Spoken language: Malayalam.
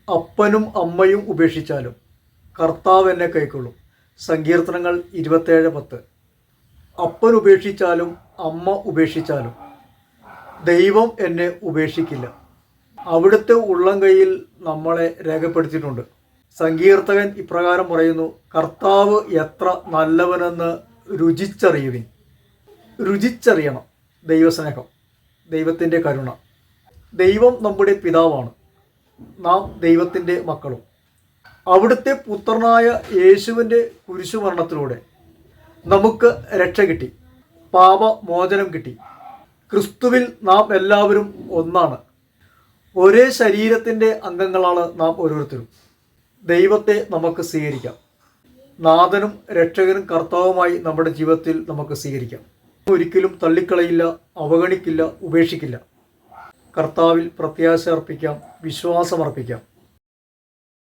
അപ്പനും അമ്മയും ഉപേക്ഷിച്ചാലും കർത്താവ് എന്നെ കൈക്കൊള്ളും. സങ്കീർത്തനങ്ങൾ 27:10. അപ്പൻ ഉപേക്ഷിച്ചാലും അമ്മ ഉപേക്ഷിച്ചാലും ദൈവം എന്നെ ഉപേക്ഷിക്കില്ല. അവിടുത്തെ ഉള്ളം കൈയിൽ നമ്മളെ രേഖപ്പെടുത്തിയിട്ടുണ്ട്. സങ്കീർത്തകൻ ഇപ്രകാരം പറയുന്നു: കർത്താവ് എത്ര നല്ലവനെന്ന് രുചിച്ചറിയുവിൻ. രുചിച്ചറിയണം ദൈവസ്നേഹം, ദൈവത്തിൻ്റെ കരുണ. ദൈവം നമ്മുടെ പിതാവാണ്, നാം ദൈവത്തിൻ്റെ മക്കളും. അവിടുത്തെ പുത്രനായ യേശുവിൻ്റെ കുരിശുമരണത്തിലൂടെ നമുക്ക് രക്ഷ കിട്ടി, പാപമോചനം കിട്ടി. ക്രിസ്തുവിൽ നാം എല്ലാവരും ഒന്നാണ്. ഒരേ ശരീരത്തിൻ്റെ അംഗങ്ങളാണ് നാം ഓരോരുത്തരും. ദൈവത്തെ നമുക്ക് സ്വീകരിക്കാം. നാഥനും രക്ഷകനും കർത്താവുമായി നമ്മുടെ ജീവിതത്തിൽ നമുക്ക് സ്വീകരിക്കാം. ഒരിക്കലും തള്ളിക്കളയില്ല, അവഗണിക്കില്ല, ഉപേക്ഷിക്കില്ല. കർത്താവിൽ പ്രത്യാശ അർപ്പിക്കാം, വിശ്വാസമർപ്പിക്കാം.